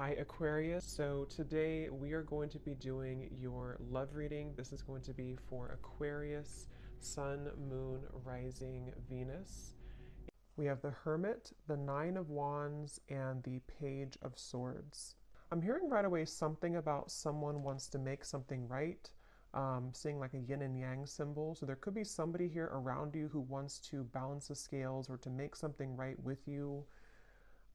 Hi Aquarius. So today we are going to be doing your love reading. This is going to be for Aquarius, Sun, Moon, Rising, Venus. We have the Hermit, the Nine of Wands, and the Page of Swords. I'm hearing right away something about someone wants to make something right. Seeing like a yin and yang symbol. So there could be somebody here around you who wants to balance the scales or to make something right with you.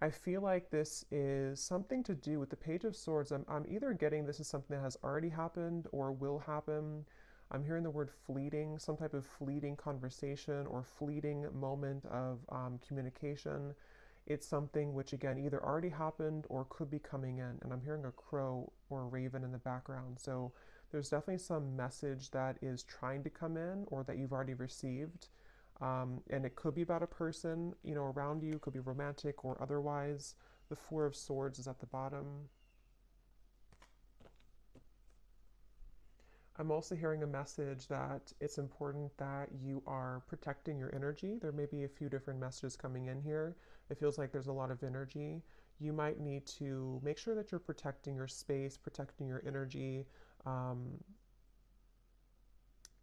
I feel like this is something to do with the Page of Swords. I'm either getting this is something that has already happened or will happen. I'm hearing the word fleeting, some type of fleeting conversation or fleeting moment of communication. It's something which, again, either already happened or could be coming in. And I'm hearing a crow or a raven in the background. So there's definitely some message that is trying to come in or that you've already received. And it could be about a person, around you, could be romantic or otherwise. The Four of Swords is at the bottom. I'm also hearing a message that it's important that you are protecting your energy. There may be a few different messages coming in here. It feels like there's a lot of energy. You might need to make sure that you're protecting your space, protecting your energy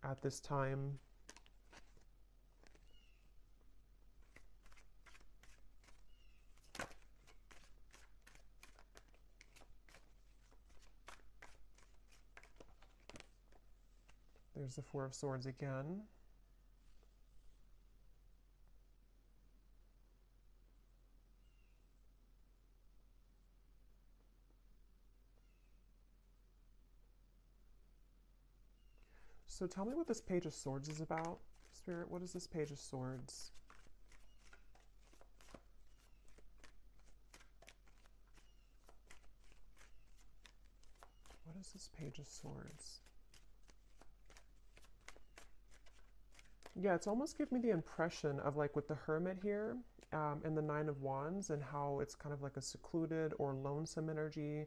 at this time. There's the Four of Swords again. So tell me what this Page of Swords is about. Spirit, what is this Page of Swords? What is this Page of Swords? Yeah, it's almost giving me the impression of like with the Hermit here and the Nine of Wands and how it's kind of like a secluded or lonesome energy.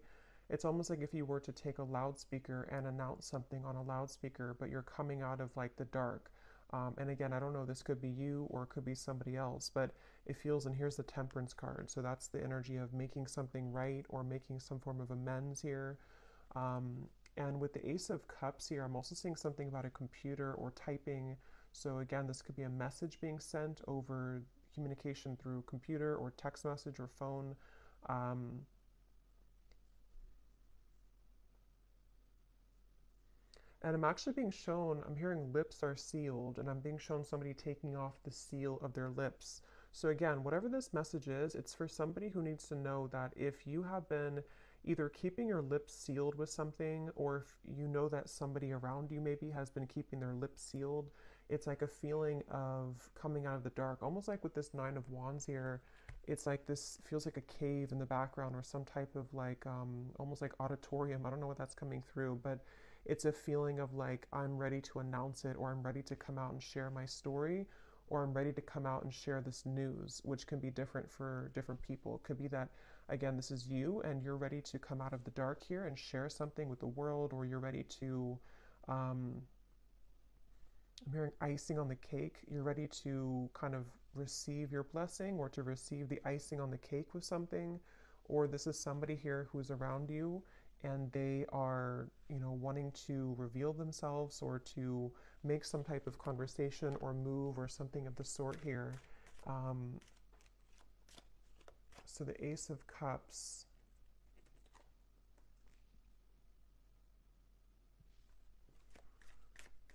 It's almost like if you were to take a loudspeaker and announce something on a loudspeaker, but you're coming out of like the dark. And again, I don't know, this could be you or it could be somebody else, but it feels, and here's the Temperance card. So that's the energy of making something right or making some form of amends here. And with the Ace of Cups here, I'm also seeing something about a computer or typing. So again, this could be a message being sent over communication through computer or text message or phone. And I'm actually being shown, I'm hearing lips are sealed, and I'm being shown somebody taking off the seal of their lips. So again, whatever this message is, it's for somebody who needs to know that if you have been either keeping your lips sealed with something, or if you know that somebody around you maybe has been keeping their lips sealed, it's like a feeling of coming out of the dark. Almost like with this Nine of Wands here, it's like this feels like a cave in the background or some type of like almost like auditorium. I don't know what that's coming through, but it's a feeling of like I'm ready to announce it or I'm ready to come out and share my story or I'm ready to come out and share this news, which can be different for different people. It could be that, again, this is you and you're ready to come out of the dark here and share something with the world, or you're ready to I'm hearing icing on the cake. You're ready to kind of receive your blessing or to receive the icing on the cake with something. Or this is somebody here who's around you and they are, wanting to reveal themselves or to make some type of conversation or move or something of the sort here. So the Ace of Cups.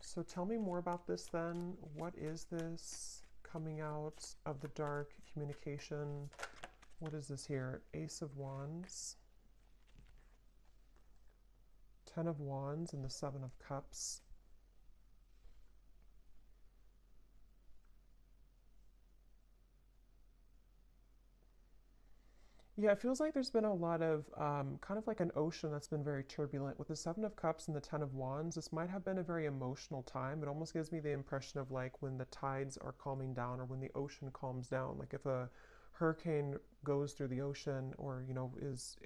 So tell me more about this then. What is this coming out of the dark communication? What is this here? Ace of Wands, Ten of Wands, and the Seven of Cups. Yeah, it feels like there's been a lot of kind of like an ocean that's been very turbulent. With the Seven of Cups and the Ten of Wands, this might have been a very emotional time. It almost gives me the impression of like when the tides are calming down or when the ocean calms down. Like if a hurricane goes through the ocean or, is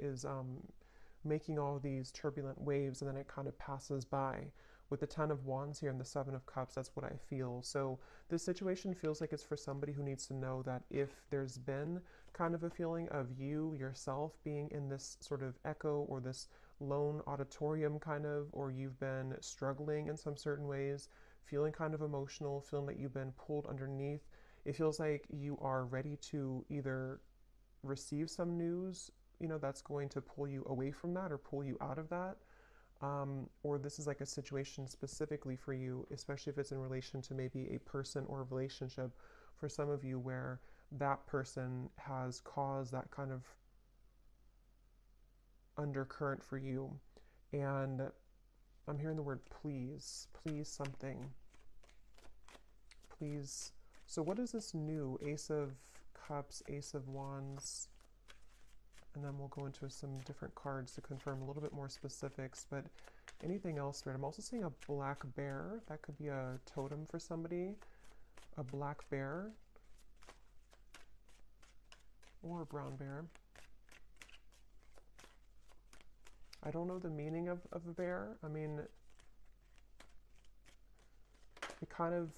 making all these turbulent waves and then it kind of passes by. With the Ten of Wands here and the Seven of Cups, that's what I feel. So this situation feels like it's for somebody who needs to know that if there's been kind of a feeling of you yourself being in this sort of echo or this lone auditorium kind of, or you've been struggling in some certain ways, feeling kind of emotional, feeling that you've been pulled underneath. It feels like you are ready to either receive some news, you know, that's going to pull you away from that or pull you out of that. Or this is like a situation specifically for you, especially if it's in relation to maybe a person or a relationship for some of you where that person has caused that kind of undercurrent for you. And I'm hearing the word please, please something, please. So what is this new? Ace of Cups, Ace of Wands, and then we'll go into some different cards to confirm a little bit more specifics, but anything else, right? I'm also seeing a black bear. That could be a totem for somebody, a black bear, or a brown bear. I don't know the meaning of a bear. I mean, it kind of,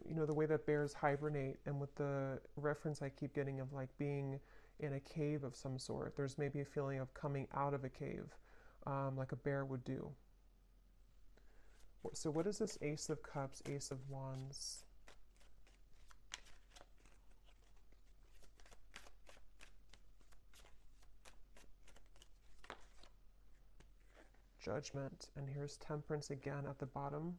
you know, the way that bears hibernate, and with the reference I keep getting of like being in a cave of some sort, there's maybe a feeling of coming out of a cave, like a bear would do. So what is this Ace of Cups, Ace of Wands? Judgment, and here's Temperance again at the bottom.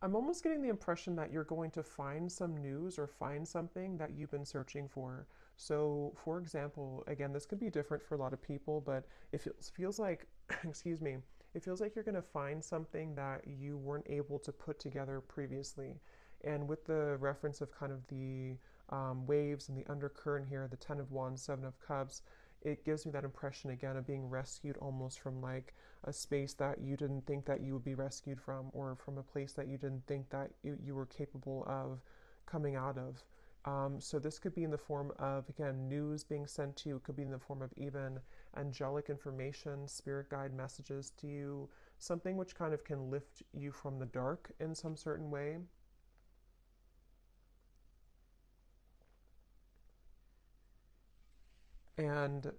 I'm almost getting the impression that you're going to find some news or find something that you've been searching for. So, for example, again, this could be different for a lot of people, but it feels like, excuse me, it feels like you're going to find something that you weren't able to put together previously. And with the reference of kind of the waves and the undercurrent here, the 10 of Wands, 7 of Cups, it gives me that impression again of being rescued almost from like a space that you didn't think that you would be rescued from, or from a place that you didn't think that you were capable of coming out of. So this could be in the form of, again, news being sent to you. It could be in the form of even angelic information, spirit guide messages to you, something which kind of can lift you from the dark in some certain way. And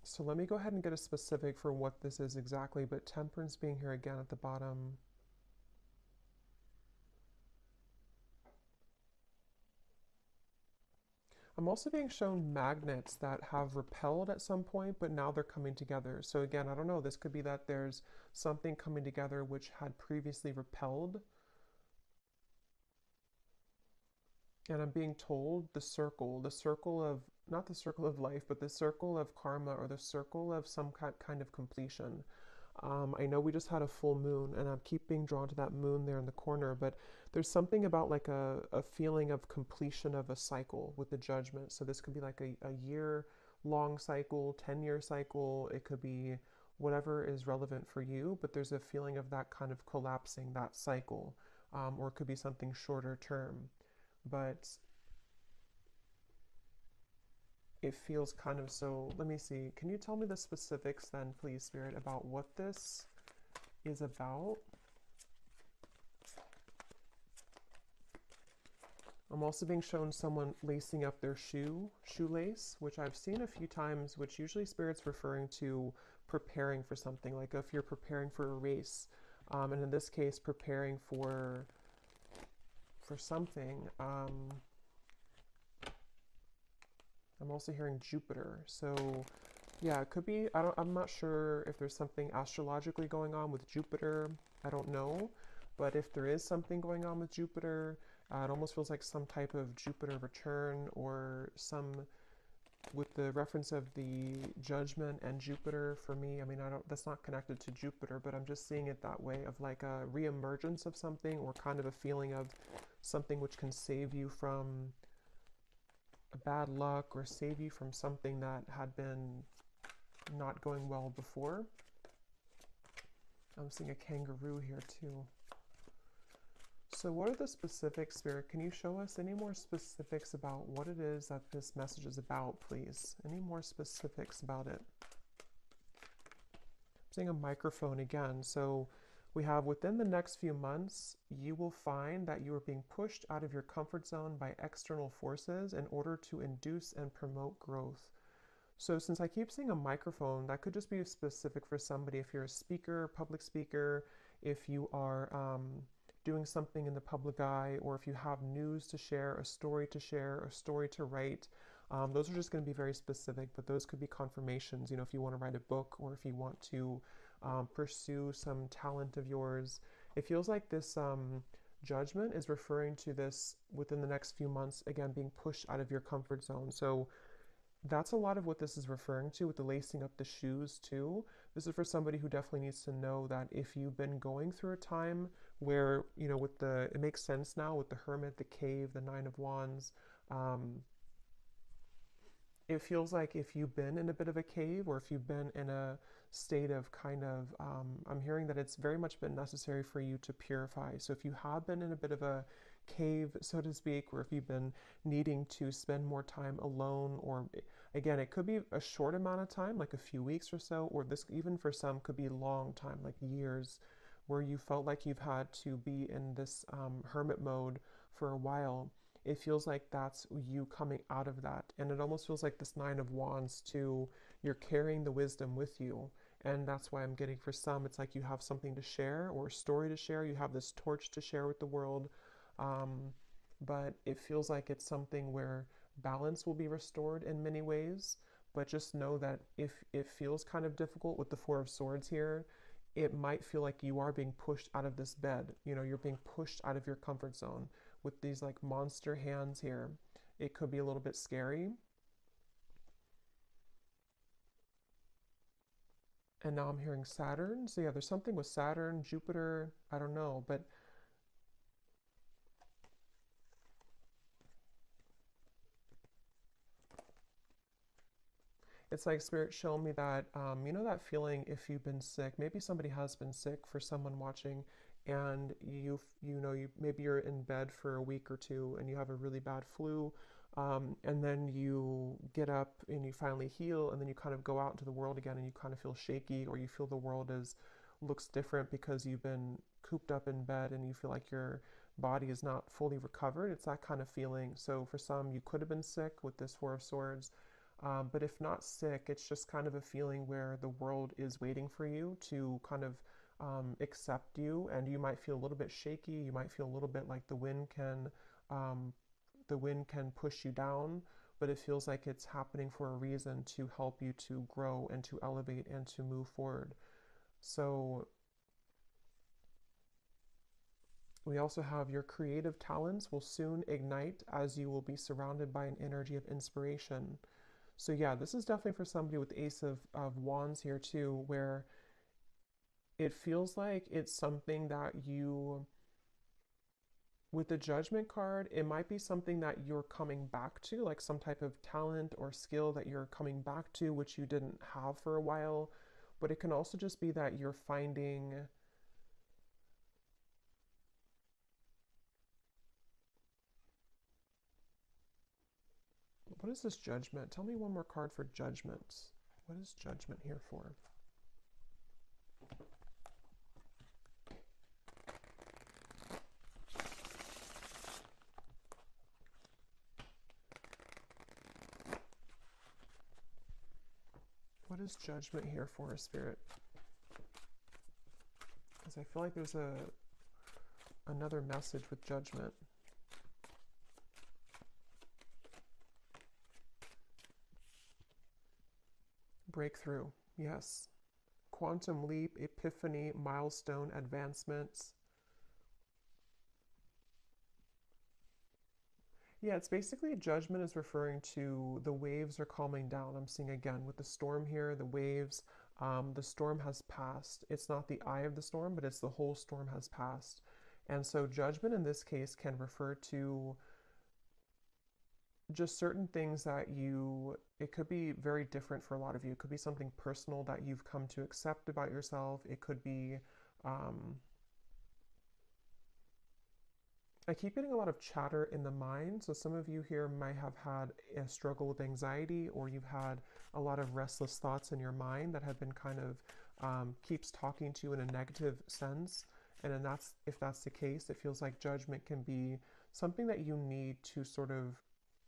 so let me go ahead and get a specific for what this is exactly, but Temperance being here again at the bottom. I'm also being shown magnets that have repelled at some point, but now they're coming together. So again, I don't know, this could be that there's something coming together which had previously repelled. And I'm being told the circle of, not the circle of life, but the circle of karma, or the circle of some kind of completion. I know we just had a full moon, and I keep being drawn to that moon there in the corner, but there's something about like a feeling of completion of a cycle with the Judgment. So this could be like a year-long cycle, 10-year cycle. It could be whatever is relevant for you, but there's a feeling of that kind of collapsing, that cycle, or it could be something shorter term. But it feels kind of so. Let me see. Can you tell me the specifics then, please, Spirit, about what this is about? I'm also being shown someone lacing up their shoelace, which I've seen a few times, which usually Spirit's referring to preparing for something, like if you're preparing for a race, and in this case, preparing for something. I'm also hearing Jupiter. So yeah, it could be, I'm not sure if there's something astrologically going on with Jupiter. I don't know. But if there is something going on with Jupiter, it almost feels like some type of Jupiter return, or some, with the reference of the Judgment and Jupiter for me. I mean, that's not connected to Jupiter, but I'm just seeing it that way, of like a reemergence of something, or kind of a feeling of something which can save you from a bad luck, or save you from something that had been not going well before. I'm seeing a kangaroo here too. So what are the specifics, Spirit? Can you show us any more specifics about what it is that this message is about, please? Any more specifics about it? I'm seeing a microphone again. So We have within the next few months, you will find that you are being pushed out of your comfort zone by external forces in order to induce and promote growth. So since I keep seeing a microphone, that could just be specific for somebody. If you're a speaker, public speaker, if you are doing something in the public eye, or if you have news to share, a story to share, a story to write, those are just going to be very specific, but those could be confirmations. If you want to write a book, or if you want to pursue some talent of yours. It feels like this judgment is referring to this within the next few months, again, being pushed out of your comfort zone. So that's a lot of what this is referring to with the lacing up the shoes too. This is for somebody who definitely needs to know that if you've been going through a time where, with it makes sense now with the Hermit, the Cave, the Nine of Wands, it feels like if you've been in a bit of a cave, or if you've been in a state of kind of, I'm hearing that it's very much been necessary for you to purify. So if you have been in a bit of a cave, so to speak, or if you've been needing to spend more time alone, or again, it could be a short amount of time, like a few weeks or so, or this even for some could be a long time, like years, where you felt like you've had to be in this hermit mode for a while. It feels like that's you coming out of that. And it almost feels like this Nine of Wands too, you're carrying the wisdom with you. And that's why I'm getting for some, it's like you have something to share or a story to share. You have this torch to share with the world. But it feels like it's something where balance will be restored in many ways. But just know that if it feels kind of difficult with the Four of Swords here, it might feel like you are being pushed out of this bed. You're being pushed out of your comfort zone with these like monster hands here. It could be a little bit scary. And now I'm hearing Saturn. So yeah, there's something with Saturn, Jupiter, I don't know, but it's like Spirit showing me that, that feeling if you've been sick, maybe somebody has been sick for someone watching, and maybe you're in bed for a week or two and you have a really bad flu, and then you get up and you finally heal, and then you kind of go out into the world again and you kind of feel shaky, or you feel the world looks different because you've been cooped up in bed and you feel like your body is not fully recovered. It's that kind of feeling. So for some, you could have been sick with this Four of Swords. But if not sick, it's just kind of a feeling where the world is waiting for you to kind of accept you, and you might feel a little bit shaky. You might feel a little bit like um, the wind can push you down, but it feels like it's happening for a reason to help you to grow and to elevate and to move forward. So we also have your creative talents will soon ignite as you will be surrounded by an energy of inspiration. So yeah, this is definitely for somebody with Ace of Wands here too, where it feels like it's something that with the Judgment card, it might be something that you're coming back to, like some type of talent or skill that you're coming back to, which you didn't have for a while. But it can also just be that you're finding, what is this Judgment? Tell me one more card for Judgment. What is Judgment here for? What is Judgment here for, Spirit? Because I feel like there's another message with Judgment. Breakthrough, yes. Quantum leap, epiphany, milestone, advancements. Yeah, it's basically Judgment is referring to the waves are calming down. I'm seeing again with the storm here, the waves, the storm has passed. It's not the eye of the storm, but it's the whole storm has passed. And so Judgment in this case can refer to just certain things that it could be very different for a lot of you. It could be something personal that you've come to accept about yourself. It could be, I keep getting a lot of chatter in the mind. So some of you here might have had a struggle with anxiety, or you've had a lot of restless thoughts in your mind that have been kind of keeps talking to you in a negative sense. And then if that's the case, it feels like judgment can be something that you need to sort of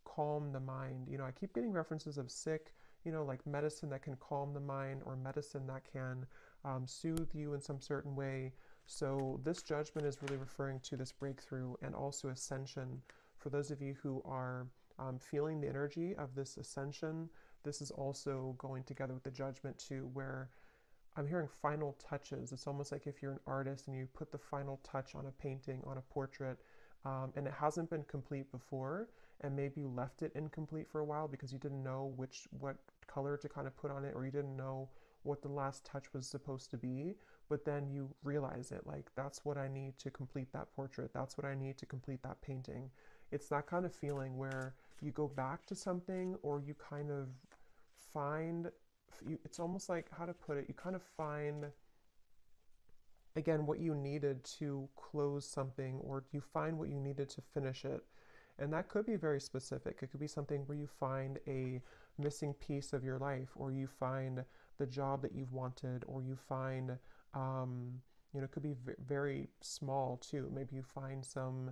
calm the mind. I keep getting references of sick, like medicine that can calm the mind, or medicine that can soothe you in some certain way. So this judgment is really referring to this breakthrough and also ascension. For those of you who are feeling the energy of this ascension, this is also going together with the judgment too, where I'm hearing final touches. It's almost like if you're an artist and you put the final touch on a painting, on a portrait, and it hasn't been complete before, and maybe you left it incomplete for a while because you didn't know what color to kind of put on it, or you didn't know what the last touch was supposed to be, but then you realize it, like, that's what I need to complete that portrait, that's what I need to complete that painting. It's that kind of feeling where you go back to something, or you kind of find, it's almost like, how to put it, you kind of find again what you needed to close something, or you find what you needed to finish it. And that could be very specific. It could be something where you find a missing piece of your life, or you find the job that you've wanted, or you find, it could be very small too. Maybe you find some,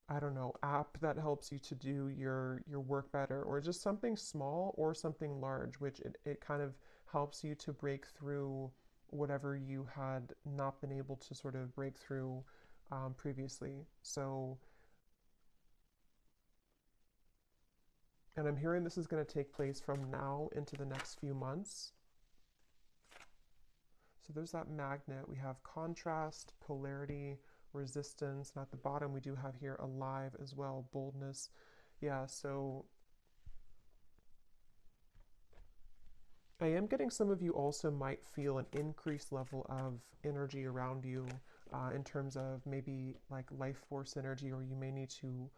I don't know, app that helps you to do your work better, or just something small or something large, which it kind of helps you to break through whatever you had not been able to sort of break through previously. So, and I'm hearing this is going to take place from now into the next few months. So there's that magnet. We have contrast, polarity, resistance, and at the bottom we do have here alive as well, boldness. Yeah, so I am getting some of you also might feel an increased level of energy around you in terms of maybe like life force energy, or you may need to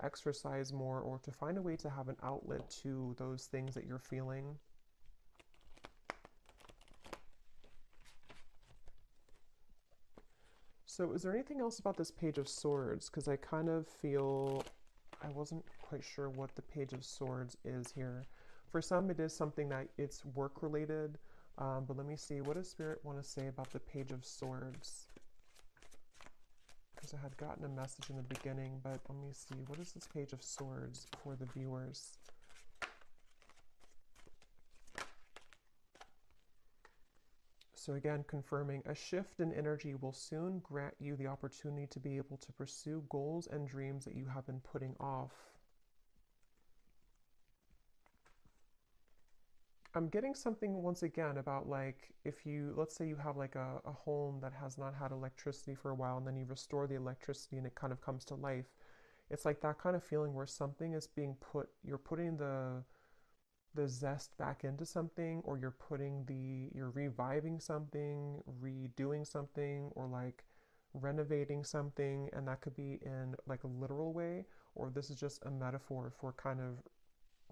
exercise more, or to find a way to have an outlet to those things that you're feeling. So is there anything else about this Page of Swords? Because I kind of feel, I wasn't quite sure what the Page of Swords is here. For some, it is something that it's work related, but let me see, what does Spirit want to say about the Page of Swords? Because I had gotten a message in the beginning, but let me see, what is this Page of Swords for the viewers? So again, confirming, a shift in energy will soon grant you the opportunity to be able to pursue goals and dreams that you have been putting off. I'm getting something once again about, like, if you, let's say you have like a home that has not had electricity for a while, and then you restore the electricity and it kind of comes to life. It's like that kind of feeling where something is being you're putting the zest back into something, or you're reviving something, redoing something, or like renovating something. And that could be in like a literal way, or this is just a metaphor for kind of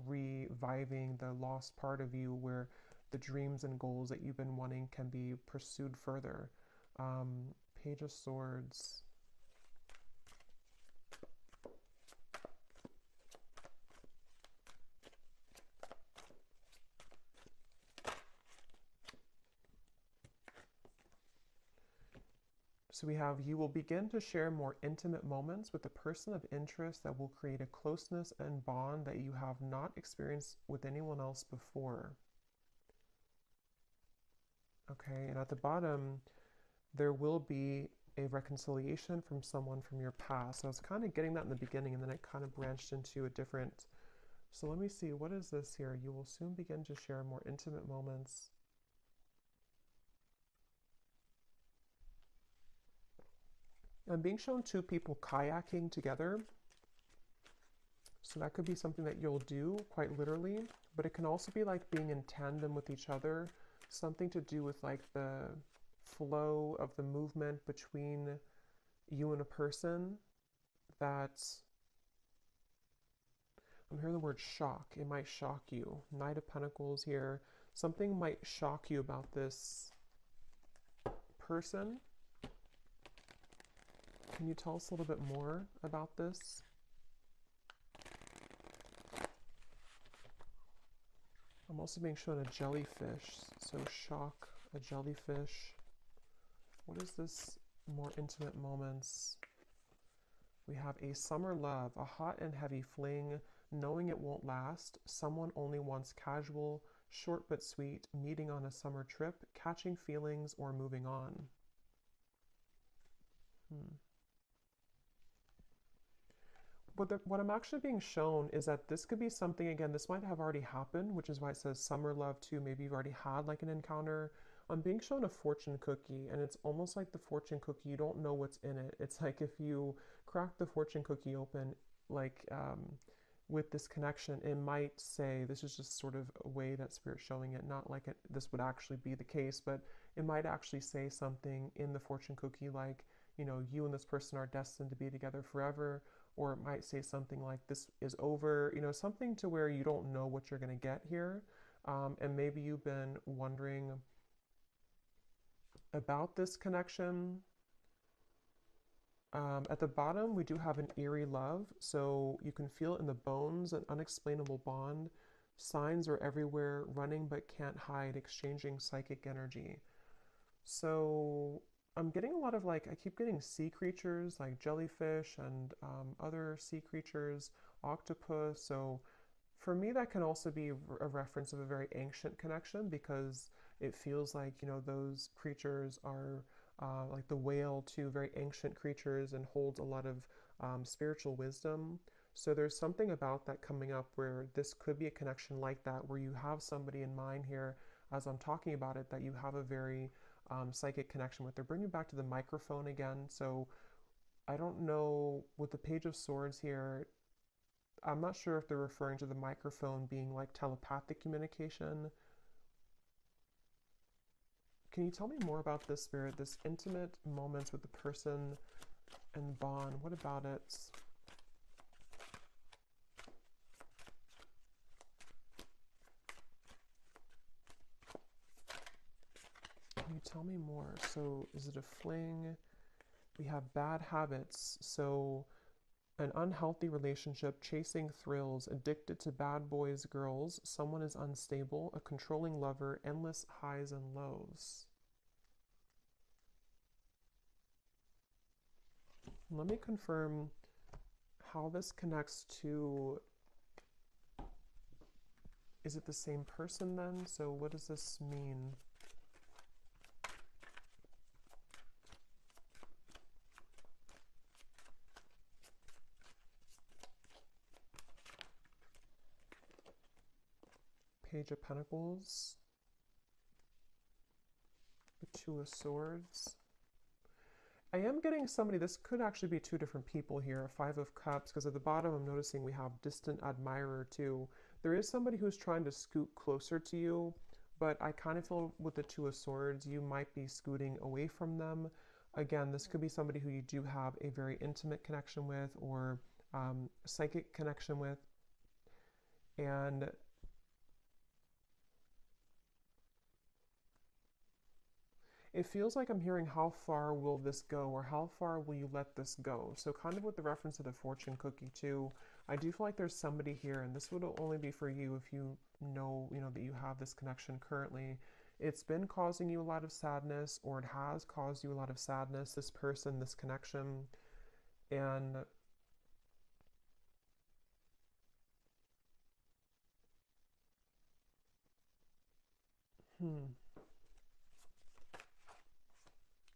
reviving the lost part of you, where the dreams and goals that you've been wanting can be pursued further. Page of Swords. So we have, you will begin to share more intimate moments with a person of interest that will create a closeness and bond that you have not experienced with anyone else before. Okay, and at the bottom, there will be a reconciliation from someone from your past. So I was kind of getting that in the beginning, and then it kind of branched into a different. So let me see, what is this here? You will soon begin to share more intimate moments. I'm being shown two people kayaking together. So that could be something that you'll do quite literally, but it can also be like being in tandem with each other, something to do with like the flow of the movement between you and a person. That I'm hearing the word shock. It might shock you. Knight of Pentacles here. Something might shock you about this person. Can you tell us a little bit more about this? I'm also being shown a jellyfish, so shock a jellyfish. What is this? More intimate moments. We have a summer love, a hot and heavy fling, knowing it won't last. Someone only wants casual, short but sweet, meeting on a summer trip, catching feelings, or moving on. What I'm actually being shown is that this could be something, again, this might have already happened, which is why it says summer love too. Maybe you've already had like an encounter. I'm being shown a fortune cookie, and it's almost like the fortune cookie, you don't know what's in it. It's like if you crack the fortune cookie open, like with this connection, it might say, this is just sort of a way that Spirit's showing it, not like this would actually be the case, but it might actually say something in the fortune cookie like, you know, you and this person are destined to be together forever, or it might say something like this is over, you know, something to where you don't know what you're going to get here. And maybe you've been wondering about this connection. At the bottom, we do have an eerie love, so you can feel it in the bones, an unexplainable bond. Signs are everywhere, running but can't hide, exchanging psychic energy. So I'm getting a lot of like, I keep getting sea creatures like jellyfish and other sea creatures, octopus. So for me, that can also be a reference of a very ancient connection because it feels like, you know, those creatures are like the whale too, very ancient creatures and holds a lot of spiritual wisdom. So there's something about that coming up where this could be a connection like that, where you have somebody in mind here as I'm talking about it that you have a very psychic connection with. They're bringing back to the microphone again. So I don't know with the Page of Swords here. I'm not sure if they're referring to the microphone being like telepathic communication. Can you tell me more about this, Spirit? This intimate moments with the person and bond. What about it? Can you tell me more? So is it a fling? We have bad habits. So an unhealthy relationship, chasing thrills, addicted to bad boys, girls, someone is unstable, a controlling lover, endless highs and lows. Let me confirm how this connects to, is it the same person then? So what does this mean? Page of Pentacles, the Two of Swords. I am getting somebody, this could actually be two different people here, Five of Cups, because at the bottom I'm noticing we have distant admirer too. There is somebody who's trying to scoot closer to you, but I kind of feel with the Two of Swords, you might be scooting away from them. Again, this could be somebody who you do have a very intimate connection with or psychic connection with. And it feels like I'm hearing how far will this go or how far will you let this go? So kind of with the reference to the fortune cookie too, I do feel like there's somebody here, and this would only be for you if you know, that you have this connection currently. It's been causing you a lot of sadness, or it has caused you a lot of sadness, this person, this connection. And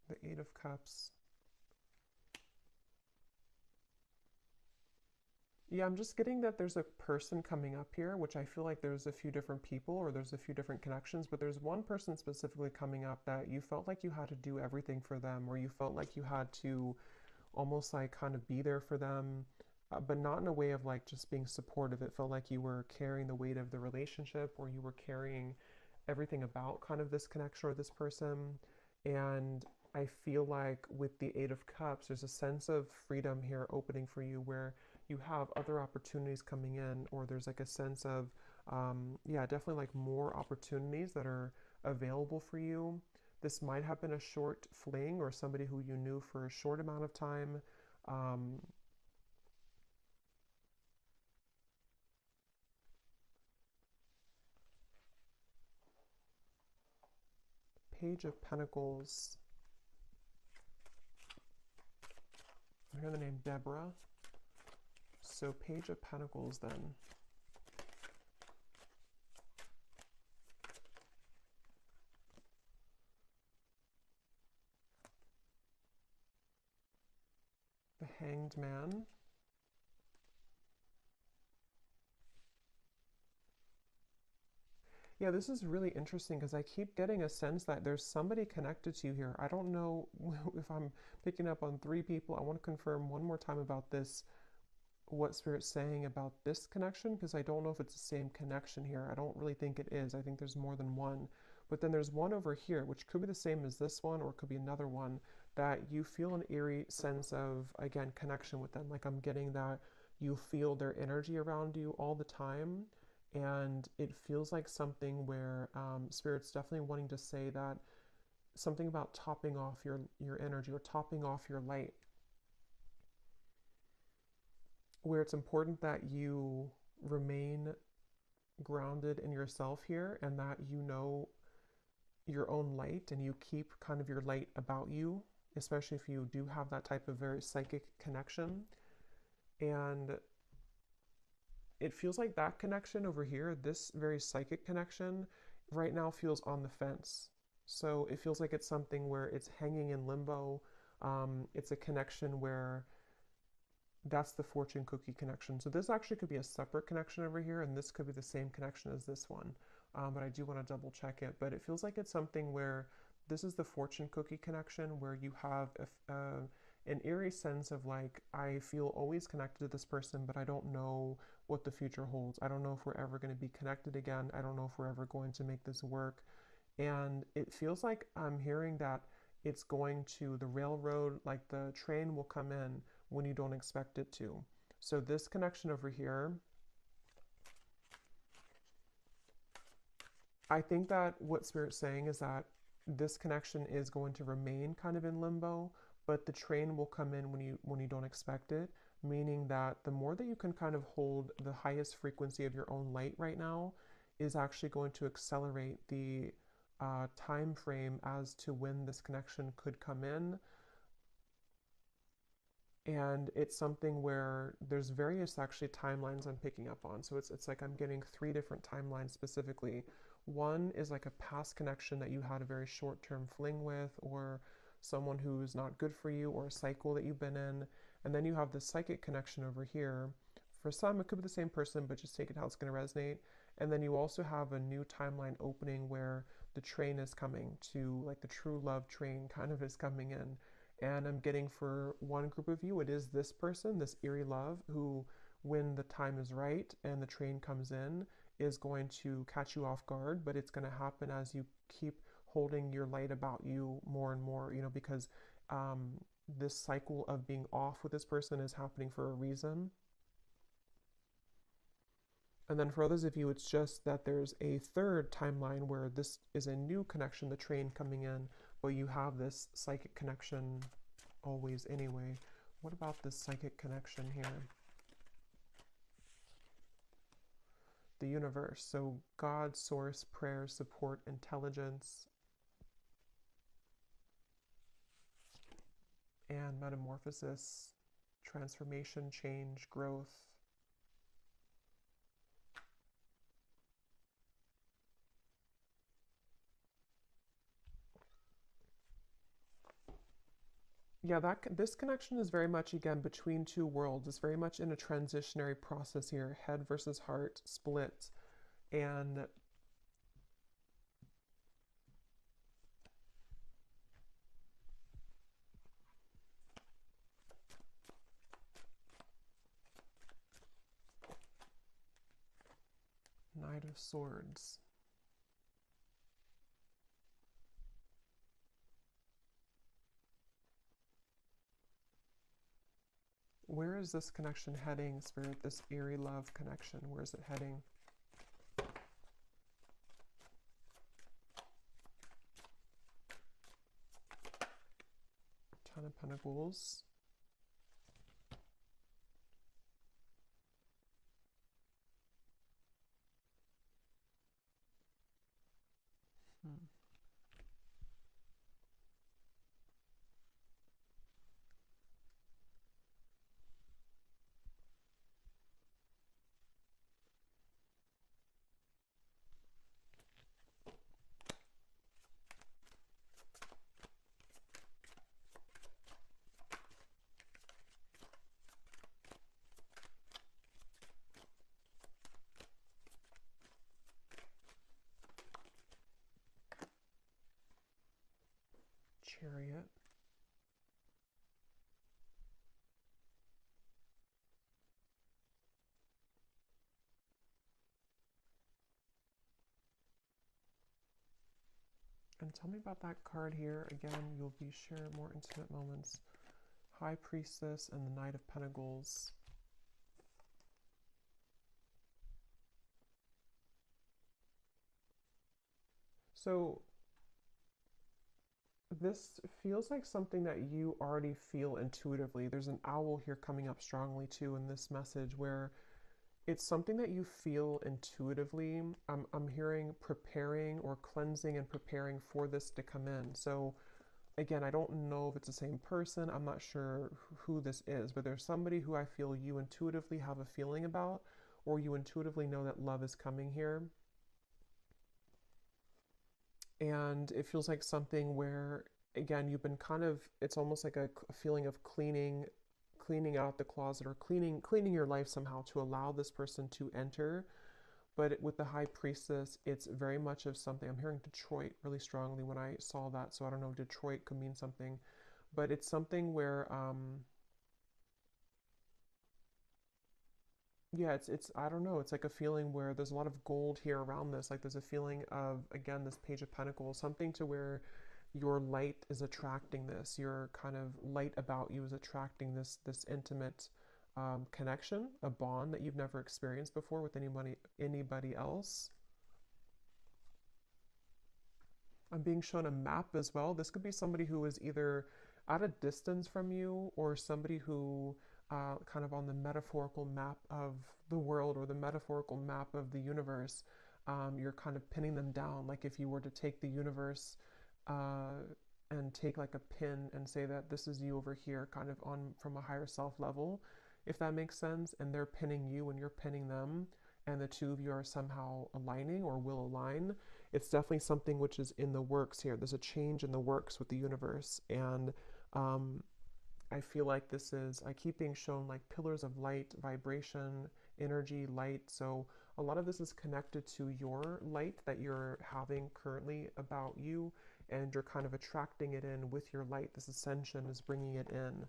the Eight of Cups. Yeah, I'm just getting that there's a person coming up here, which I feel like there's a few different people or there's a few different connections, but there's one person specifically coming up that you felt like you had to do everything for them, or you felt like you had to almost like kind of be there for them, but not in a way of like just being supportive. It felt like you were carrying the weight of the relationship, or you were carrying everything about kind of this connection or this person. And I feel like with the Eight of Cups, there's a sense of freedom here opening for you where you have other opportunities coming in, or there's like a sense of, yeah, definitely like more opportunities that are available for you. This might have been a short fling or somebody who you knew for a short amount of time. Page of Pentacles. I hear the name Deborah. So Page of Pentacles then. The Hanged Man. Yeah, this is really interesting because I keep getting a sense that there's somebody connected to you here. I don't know if I'm picking up on 3 people. I want to confirm one more time about this, what Spirit's saying about this connection, because I don't know if it's the same connection here. I don't really think it is. I think there's more than one. But then there's one over here, which could be the same as this one, or it could be another one, that you feel an eerie sense of, again, connection with them. Like I'm getting that you feel their energy around you all the time. And it feels like something where Spirit's definitely wanting to say that something about topping off your energy or topping off your light, where it's important that you remain grounded in yourself here and that you know your own light and you keep kind of your light about you, especially if you do have that type of very psychic connection. And it feels like that connection over here, this very psychic connection, right now feels on the fence. So it feels like it's something where it's hanging in limbo. It's a connection where that's the fortune cookie connection. So this actually could be a separate connection over here, and this could be the same connection as this one. But I do want to double check it. But it feels like it's something where this is the fortune cookie connection, where you have an eerie sense of like, I feel always connected to this person, but I don't know what the future holds. I don't know if we're ever going to be connected again. I don't know if we're ever going to make this work. And it feels like I'm hearing that it's going to the railroad, like the train will come in when you don't expect it to. So this connection over here, I think that what Spirit's saying is that this connection is going to remain kind of in limbo, but the train will come in when you don't expect it, meaning that the more that you can kind of hold the highest frequency of your own light right now is actually going to accelerate the time frame as to when this connection could come in. And it's something where there's various actually timelines I'm picking up on. So it's like I'm getting 3 different timelines specifically. One is like a past connection that you had a very short-term fling with, or someone who's not good for you, or a cycle that you've been in. And then you have the psychic connection over here. For some, it could be the same person, but just take it how it's going to resonate. And then you also have a new timeline opening where the train is coming to, like the true love train kind of is coming in. And I'm getting for one group of you, it is this person, this eerie love, who, when the time is right and the train comes in, is going to catch you off guard, but it's going to happen as you keep holding your light about you more and more, because this cycle of being off with this person is happening for a reason. And then for others of you, it's just that there's a third timeline where this is a new connection, the train coming in, but you have this psychic connection always anyway. What about this psychic connection here? The universe. So God, source, prayer, support, intelligence, and metamorphosis, transformation, change, growth. Yeah, this connection is very much, again, between 2 worlds. It's very much in a transitionary process here, head versus heart, split. And Knight of Swords. Where is this connection heading, Spirit? This eerie love connection, where is it heading? Ten of Pentacles. Chariot. And tell me about that card here. Again, you'll be share more intimate moments. High Priestess and the Knight of Pentacles. So this feels like something that you already feel intuitively. There's an owl here coming up strongly too in this message where it's something that you feel intuitively. I'm hearing preparing or cleansing and preparing for this to come in. So again, I don't know if it's the same person. I'm not sure who this is, but there's somebody who I feel you intuitively have a feeling about, or you intuitively know that love is coming here. And it feels like something where, again, you've been kind of, it's almost like a feeling of cleaning out the closet or cleaning your life somehow to allow this person to enter. But with the High Priestess, it's very much of something. I'm hearing Detroit really strongly when I saw that, so I don't know if Detroit could mean something, but it's something where yeah, it's I don't know, it's like a feeling where there's a lot of gold here around this. Like there's a feeling of, again, this Page of Pentacles, something to where your light is attracting this. Your kind of light about you is attracting this intimate connection, a bond that you've never experienced before with anybody else. I'm being shown a map as well. This could be somebody who is either at a distance from you or somebody who kind of on the metaphorical map of the world or the metaphorical map of the universe. You're kind of pinning them down. Like if you were to take the universe and take like a pin and say that this is you over here, kind of on from a higher self level, if that makes sense, and they're pinning you and you're pinning them, and the two of you are somehow aligning or will align. It's definitely something which is in the works here. There's a change in the works with the universe, and I feel like this is, I keep being shown like pillars of light, vibration, energy, light. So a lot of this is connected to your light that you're having currently about you, and you're kind of attracting it in with your light. This ascension is bringing it in.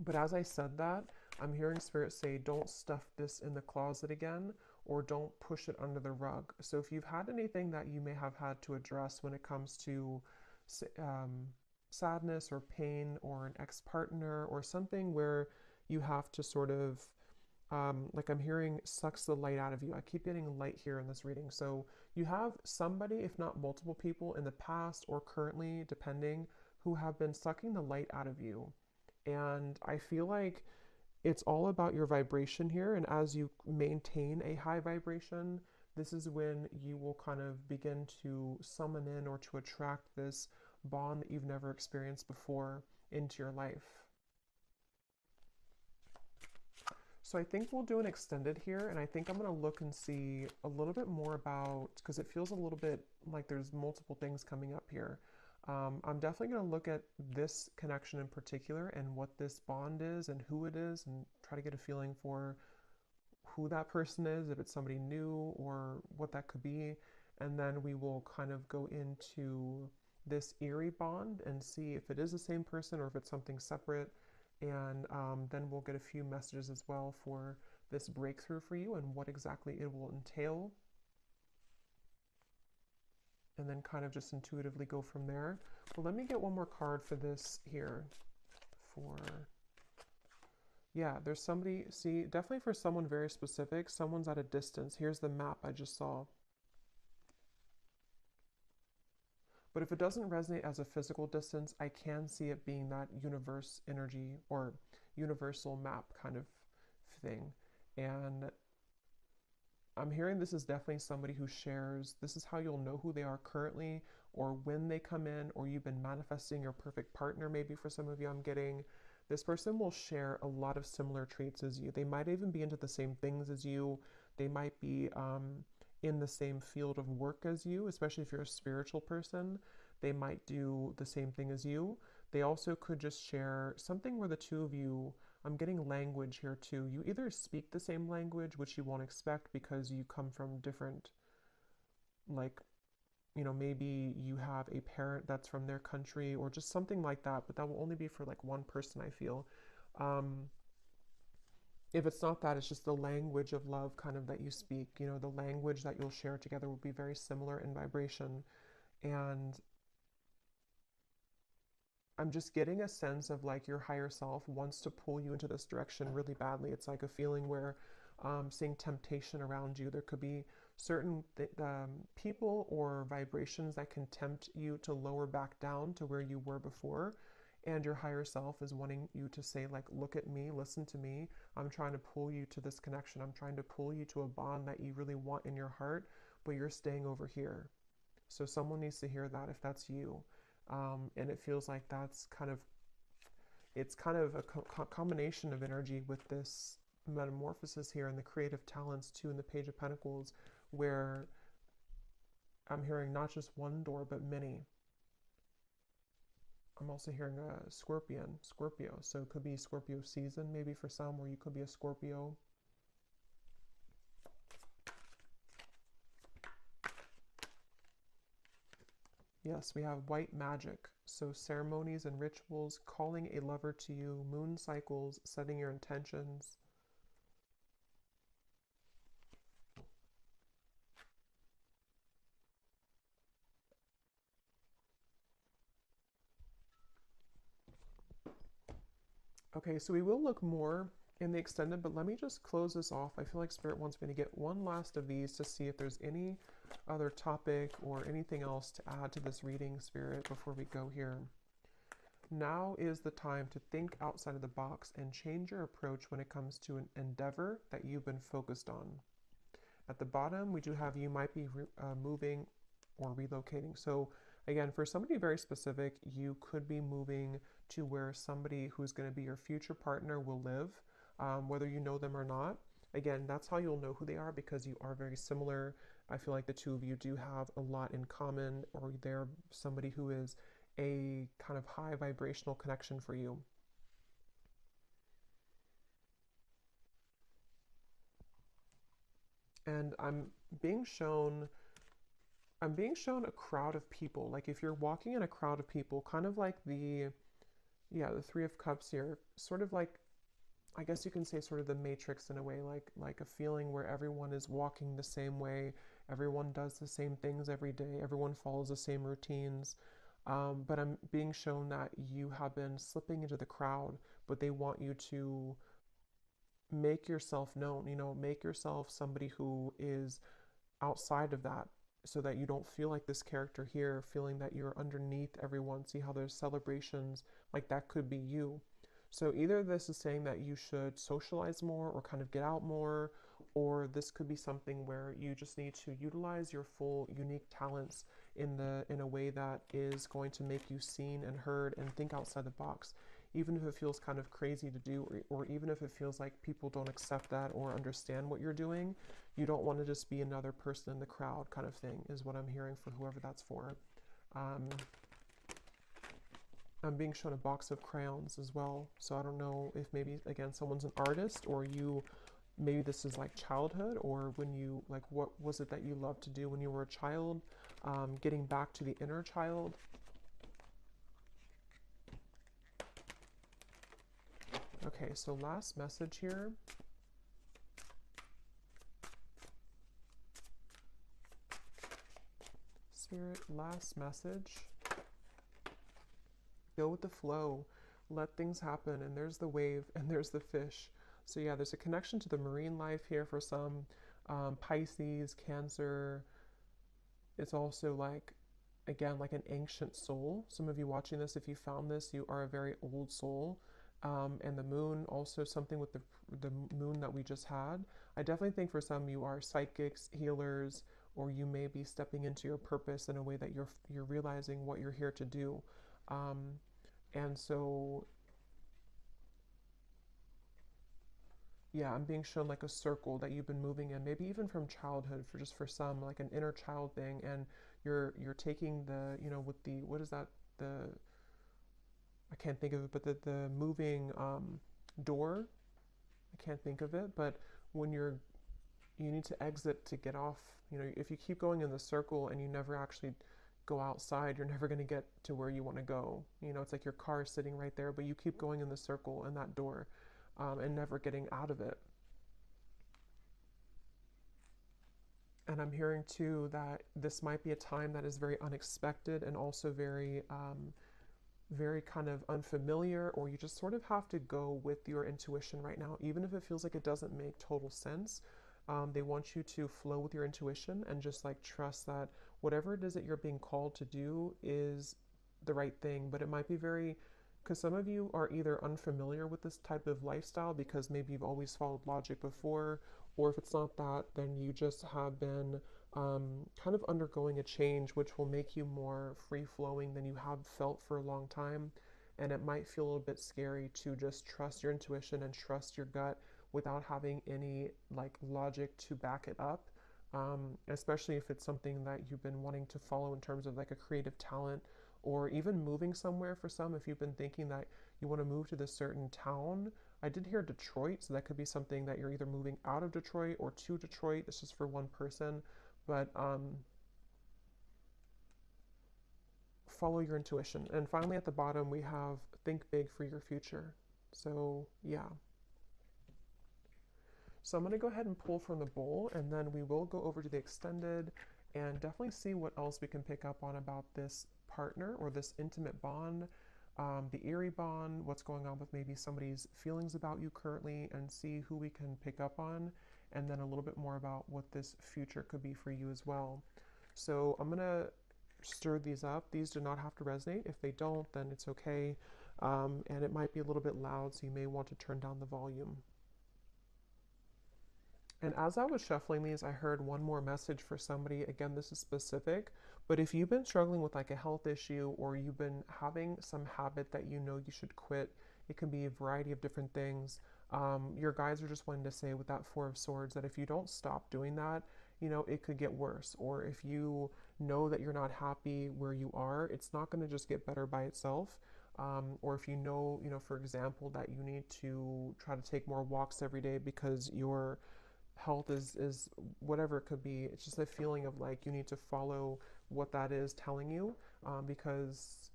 But as I said that, I'm hearing Spirit say, don't stuff this in the closet again, or don't push it under the rug. So if you've had anything that you may have had to address when it comes to sadness or pain or an ex-partner or something where you have to sort of, like I'm hearing, sucks the light out of you. I keep getting light here in this reading. So you have somebody, if not multiple people in the past or currently, depending, who have been sucking the light out of you. And I feel like it's all about your vibration here. And as you maintain a high vibration, this is when you will kind of begin to summon in or to attract this bond that you've never experienced before into your life. So I think we'll do an extended here, and I think I'm going to look and see a little bit more about, because it feels a little bit like there's multiple things coming up here. I'm definitely going to look at this connection in particular and what this bond is and who it is, and try to get a feeling for who that person is, if it's somebody new or what that could be. And then we will kind of go into this eerie bond and see if it is the same person or if it's something separate. And then we'll get a few messages as well for this breakthrough for you and what exactly it will entail. And then kind of just intuitively go from there. Well, let me get one more card for this here. Yeah, there's somebody, see, definitely for someone very specific, someone's at a distance. Here's the map I just saw. But if it doesn't resonate as a physical distance, I can see it being that universe energy or universal map kind of thing. And I'm hearing this is definitely somebody who shares, this is how you'll know who they are currently or when they come in, or you've been manifesting your perfect partner. Maybe for some of you, I'm getting this person will share a lot of similar traits as you. They might even be into the same things as you. They might be in the same field of work as you, especially if you're a spiritual person. They might do the same thing as you. They also could just share something where the two of you, I'm getting language here too. You either speak the same language, which you won't expect because you come from different, like, maybe you have a parent that's from their country or just something like that, but that will only be for like one person, I feel. Um, if it's not that, it's just the language of love kind of that you speak, the language that you'll share together will be very similar in vibration. And I'm just getting a sense of like your higher self wants to pull you into this direction really badly. It's like a feeling where seeing temptation around you. There could be certain people or vibrations that can tempt you to lower back down to where you were before. And your higher self is wanting you to say, like, look at me, listen to me. I'm trying to pull you to this connection. I'm trying to pull you to a bond that you really want in your heart, but you're staying over here. So someone needs to hear that if that's you. And it feels like it's kind of a combination of energy with this metamorphosis here and the creative talents too in the Page of Pentacles, where I'm hearing not just one door, but many. I'm also hearing a Scorpio. So it could be Scorpio season maybe for some, or you could be a Scorpio. Yes, we have white magic. So ceremonies and rituals, calling a lover to you, moon cycles, setting your intentions. Okay, so we will look more in the extended, but let me just close this off. I feel like Spirit wants me to get one last of these to see if there's any other topic or anything else to add to this reading, Spirit, before we go here. Now is the time to think outside of the box and change your approach when it comes to an endeavor that you've been focused on. At the bottom, we do have you might be moving or relocating. So again, for somebody very specific, you could be moving to where somebody who's going to be your future partner will live, whether you know them or not. Again, that's how you'll know who they are, because you are very similar. I feel like the two of you do have a lot in common, or they're somebody who is a kind of high vibrational connection for you. And I'm being shown a crowd of people. Like if you're walking in a crowd of people, kind of like the Three of Cups here, sort of like, I guess you can say sort of the Matrix in a way, like a feeling where everyone is walking the same way, everyone does the same things every day, everyone follows the same routines. But I'm being shown that you have been slipping into the crowd, but they want you to make yourself known, make yourself somebody who is outside of that, so that you don't feel like this character here, feeling that you're underneath everyone. See how there's celebrations, like that could be you. So either this is saying that you should socialize more or kind of get out more, or this could be something where you just need to utilize your full unique talents in a way that is going to make you seen and heard and think outside the box. Even if it feels kind of crazy to do, or even if it feels like people don't accept that or understand what you're doing, you don't want to just be another person in the crowd kind of thing, is what I'm hearing for whoever that's for. I'm being shown a box of crayons as well. So I don't know if maybe, again, someone's an artist, or maybe this is like childhood, or when you, like, what was it that you loved to do when you were a child? Getting back to the inner child. Okay, so last message here. Spirit, last message. Go with the flow. Let things happen. And there's the wave and there's the fish. So yeah, there's a connection to the marine life here for some. Pisces, Cancer. It's also like, again, like an ancient soul. Some of you watching this, if you found this, you are a very old soul. And the moon, also something with the moon that we just had. I definitely think for some you are psychics, healers, or you may be stepping into your purpose in a way that you're realizing what you're here to do. And so, yeah, I'm being shown like a circle that you've been moving in, maybe even from childhood, for some, like an inner child thing, and you're taking the, with the, what is that, the, I can't think of it, but the moving door, I can't think of it, but when you're you need to exit to get off. You know, if you keep going in the circle and you never actually go outside, you're never going to get to where you want to go. You know, it's like your car is sitting right there, but you keep going in the circle and that door, and never getting out of it. And I'm hearing too that this might be a time that is very unexpected and also very, very kind of unfamiliar, or you just sort of have to go with your intuition right now, even if it feels like it doesn't make total sense. They want you to flow with your intuition and just like trust that whatever it is that you're being called to do is the right thing. But it might be very, because some of you are either unfamiliar with this type of lifestyle because maybe you've always followed logic before, or if it's not that, then you just have been kind of undergoing a change which will make you more free flowing than you have felt for a long time. And it might feel a little bit scary to just trust your intuition and trust your gut without having any like logic to back it up. Especially if it's something that you've been wanting to follow in terms of like a creative talent, or even moving somewhere for some. If you've been thinking that you want to move to this certain town, I did hear Detroit, so that could be something that you're either moving out of Detroit or to Detroit. It's just for one person, but follow your intuition. And finally, at the bottom, we have think big for your future. So, yeah. So I'm going to go ahead and pull from the bowl, and then we will go over to the extended and definitely see what else we can pick up on about this partner or this intimate bond, the eerie bond, what's going on with maybe somebody's feelings about you currently, and see who we can pick up on, and then a little bit more about what this future could be for you as well. So I'm going to stir these up. These do not have to resonate. If they don't, then it's okay. And it might be a little bit loud, so you may want to turn down the volume. And as I was shuffling these, I heard one more message for somebody. Again, this is specific, but if you've been struggling with like a health issue, or you've been having some habit that you know you should quit, it can be a variety of different things. Your guides are just wanting to say with that Four of Swords that if you don't stop doing that, you know, it could get worse. Or if you know that you're not happy where you are, it's not going to just get better by itself. Or if you know, for example, that you need to try to take more walks every day because your health is whatever it could be. It's just a feeling of like you need to follow what that is telling you, because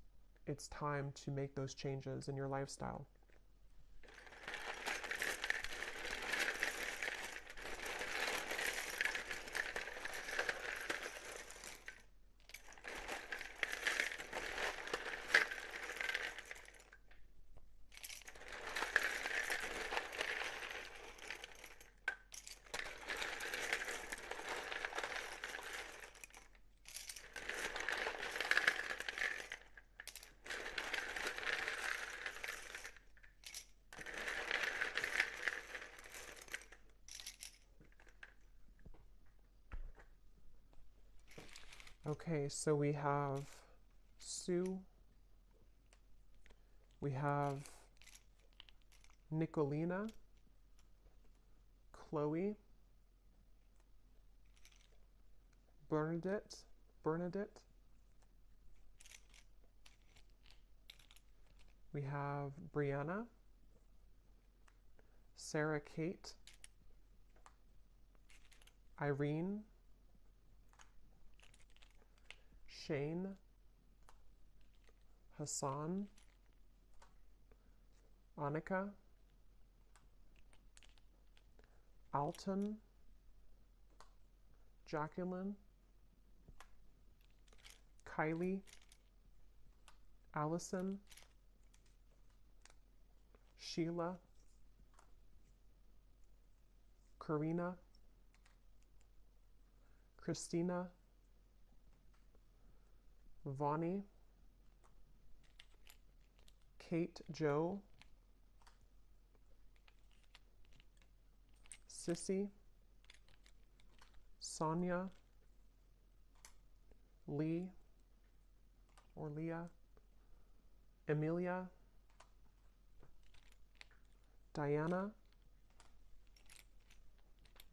it's time to make those changes in your lifestyle. Okay, so we have Sue, we have Nicolina, Chloe, Bernadette, we have Brianna, Sarah Kate, Irene, Shane, Hassan, Annika, Alton, Jacqueline, Kylie, Allison, Sheila, Karina, Christina, Vani, Kate Jo, Sissy, Sonia, Lee or Leah, Emilia, Diana,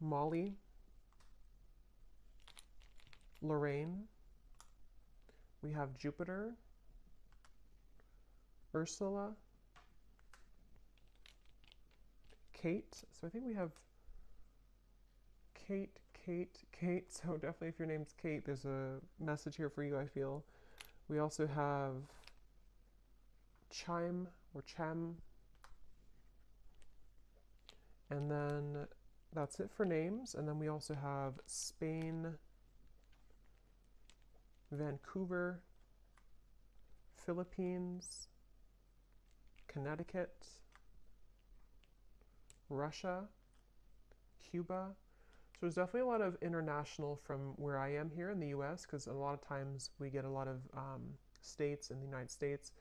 Molly, Lorraine, we have Jupiter, Ursula, Kate. So I think we have Kate. So definitely if your name's Kate, there's a message here for you, I feel. We also have Chime or Chem. And then that's it for names. And then we also have Spain, Vancouver, Philippines, Connecticut, Russia, Cuba. So there's definitely a lot of international from where I am here in the US, because a lot of times we get a lot of states in the United States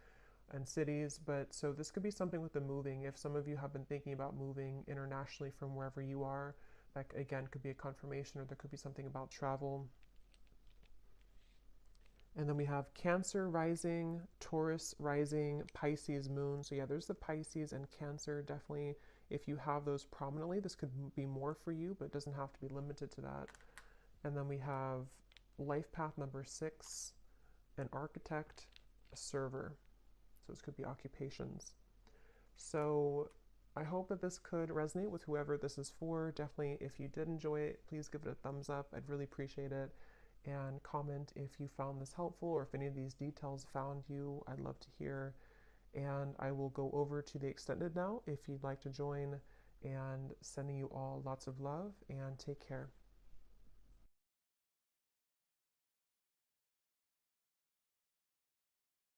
and cities. But so this could be something with the moving. If some of you have been thinking about moving internationally from wherever you are, that again could be a confirmation, or there could be something about travel. And then we have Cancer rising, Taurus rising, Pisces moon. So yeah, there's the Pisces and Cancer. Definitely, if you have those prominently, this could be more for you, but it doesn't have to be limited to that. And then we have life path number 6, an architect, a server. So this could be occupations. So I hope that this could resonate with whoever this is for. Definitely, if you did enjoy it, please give it a thumbs up. I'd really appreciate it. And comment if you found this helpful, or if any of these details found you. I'd love to hear. And I will go over to the extended now if you'd like to join, and sending you all lots of love, and take care.